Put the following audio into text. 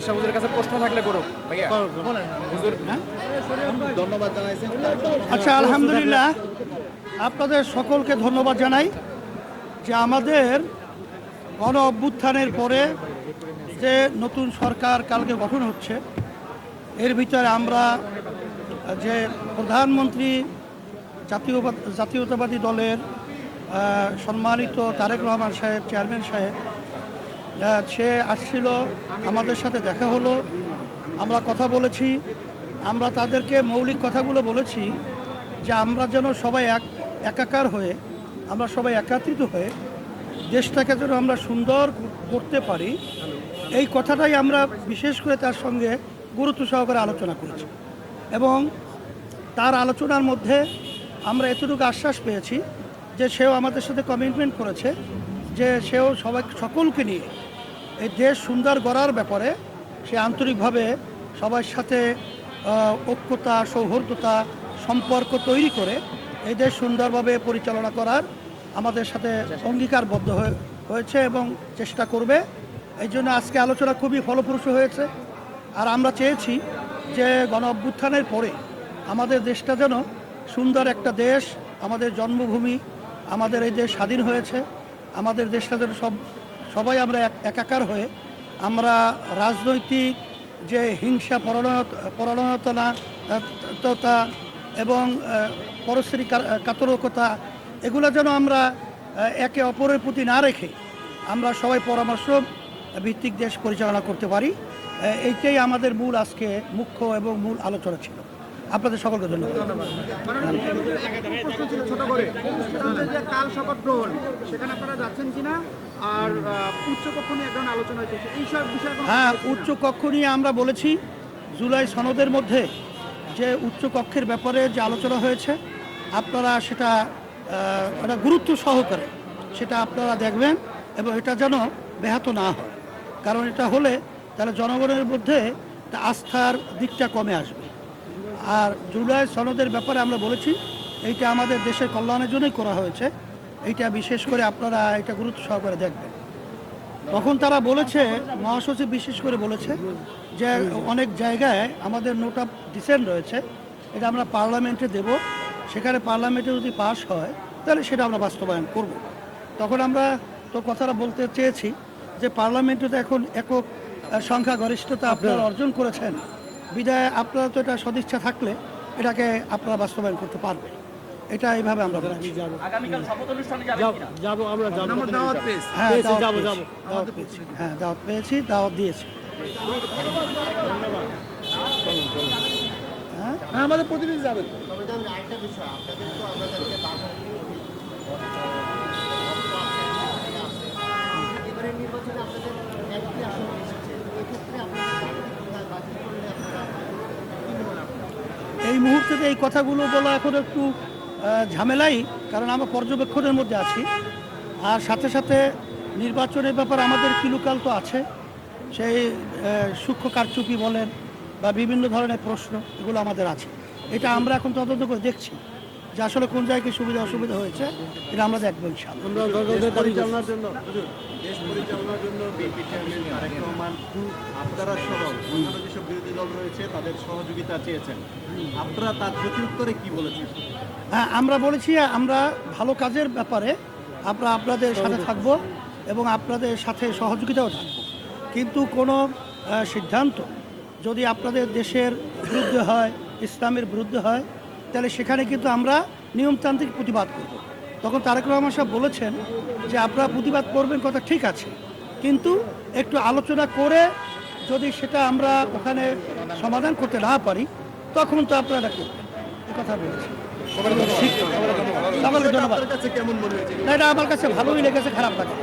হুজুরের কাছে প্রশ্ন থাকলে করো ভাইয়া হুজুর। ধন্যবাদ জানাইছেন। আচ্ছা, আলহামদুলিল্লাহ, আপনাদের সকলকে ধন্যবাদ জানাই যে আমাদের গণ অভ্যুত্থানের পরে যে নতুন সরকার কালকে গঠন হচ্ছে, এর ভিতরে আমরা যে প্রধানমন্ত্রী জাতীয়তাবাদী দলের সম্মানিত তারেক রহমান সাহেব, চেয়ারম্যান সাহেব, সে আসছিল, আমাদের সাথে দেখা হলো, আমরা কথা বলেছি। আমরা তাদেরকে মৌলিক কথাগুলো বলেছি যে আমরা যেন সবাই একাকার হয়ে, আমরা সবাই একত্রিত হয়ে দেশটাকে যেন আমরা সুন্দর করতে পারি, এই কথাটাই আমরা বিশেষ করে তার সঙ্গে গুরুত্ব সহকারে আলোচনা করেছি। এবং তার আলোচনার মধ্যে আমরা এতটুকু আশ্বাস পেয়েছি যে সেও আমাদের সাথে কমিটমেন্ট করেছে যে সেও সকলকে নিয়ে এই দেশ সুন্দর গড়ার ব্যাপারে সে আন্তরিকভাবে সবার সাথে ঐক্যতা, সৌহার্দ্যতা, সম্পর্ক তৈরি করে এই দেশ সুন্দরভাবে পরিচালনা করার আমাদের সাথে অঙ্গীকারবদ্ধ হয়েছে এবং চেষ্টা করবে। এই জন্য আজকে আলোচনা খুবই ফলপ্রসূ হয়েছে। আর আমরা চেয়েছি যে গণ অভ্যুত্থানের পরে আমাদের দেশটা যেন সুন্দর একটা দেশ, আমাদের জন্মভূমি, আমাদের এই দেশ স্বাধীন হয়েছে, আমাদের দেশটা যেন সবাই আমরা একাকার হয়ে আমরা রাজনৈতিক যে হিংসা, পরায়ণতা এবং পরশ্রী কাতরকতা, এগুলো যেন আমরা একে অপরের প্রতি না রেখে আমরা সবাই পরামর্শ ভিত্তিক দেশ পরিচালনা করতে পারি। এইটাই আমাদের মূল আজকে মুখ্য এবং মূল আলোচনা ছিল। আপনাদের সকলকে ধন্যবাদ। ছোট করে কাল শপথ গ্রহণ, সেখানে আপনারা যাচ্ছেন কিনা, আর উচ্চ কক্ষ নিয়ে একজন আলোচনা হয়েছে এইসব বিষয়ে? হ্যাঁ, উচ্চ কক্ষ নিয়ে আমরা বলেছি জুলাই সনদের মধ্যে যে উচ্চ কক্ষের ব্যাপারে যে আলোচনা হয়েছে, আপনারা সেটা গুরুত্ব সহকারে সেটা আপনারা দেখবেন এবং এটা যেন ব্যাহত না হয়। কারণ এটা হলে তাহলে জনগণের মধ্যে আস্থার দিকটা কমে আসবে। আর জুলাই সনদের ব্যাপারে আমরা বলেছি এইটা আমাদের দেশের কল্যাণের জন্যই করা হয়েছে, এইটা বিশেষ করে আপনারা এটা গুরুত্ব সহকারে দেখবেন। তখন তারা বলেছে, মহাসচিব বিশেষ করে বলেছে যে অনেক জায়গায় আমাদের নোট অফ ডিসেন্ট রয়েছে, এটা আমরা পার্লামেন্টে দেব, সেখানে পার্লামেন্টে যদি পাস হয় তাহলে সেটা আমরা বাস্তবায়ন করব। তখন আমরা তো কথাটা বলতে চেয়েছি যে পার্লামেন্টে তো এখন একক সংখ্যাগরিষ্ঠতা আপনারা অর্জন করেছেন, বিধায় আপনারা তো এটা সদিচ্ছা থাকলে এটাকে আপনারা বাস্তবায়ন করতে পারবেন। এটা এইভাবে আমরা বলছি। হ্যাঁ, দাওয়াত পেয়েছি, দাওয়াত দিয়েছি। হ্যাঁ, আমাদের প্রতিনিধি যাবেন। এই মুহূর্তে এই কথাগুলো বলা এখন একটু ঝামেলাই, কারণ আমরা পর্যবেক্ষণের মধ্যে আছি। আর সাথে সাথে নির্বাচনের ব্যাপারে আমাদের কিলুকাল তো আছে, সেই সূক্ষ্ম কারচুপি বলেন বা বিভিন্ন ধরনের প্রশ্ন, এগুলো আমাদের আছে। এটা আমরা এখন তদন্ত করে দেখছি যে আসলে কোন জায়গায় সুবিধা অসুবিধা হয়েছে, এটা আমরা দেখবো ইনশাআল্লাহ। পরিচালনার জন্য দেশ পরিচালনার জন্য বিএনপি চেয়ারম্যান তারেক রহমান আপনারা সহ অন্যান্য যেসব বিরোধী দল রয়েছে তাদের সহযোগিতা চেয়েছেন, আপনারা তার প্রতি উত্তরে কি বলেছেন? হ্যাঁ, আমরা বলেছি আমরা ভালো কাজের ব্যাপারে আমরা আপনাদের সাথে থাকব এবং আপনাদের সাথে সহযোগিতাও থাকব, কিন্তু কোনো সিদ্ধান্ত যদি আপনাদের দেশের বিরুদ্ধে হয়, ইসলামের বিরুদ্ধে হয়, তাহলে সেখানে কিন্তু আমরা নিয়মতান্ত্রিক প্রতিবাদ করব। তখন তারেক রহমান সাহেব বলেছেন যে আপনারা প্রতিবাদ করবেন, কথা ঠিক আছে, কিন্তু একটু আলোচনা করে যদি সেটা আমরা ওখানে সমাধান করতে না পারি তখন তো আপনারা করবেন, এ কথা বলেছি। ধন্যবাদ। কেমন মনে হয়েছে? না, এটা আমার কাছে ভালোই লেগেছে, খারাপ লাগে।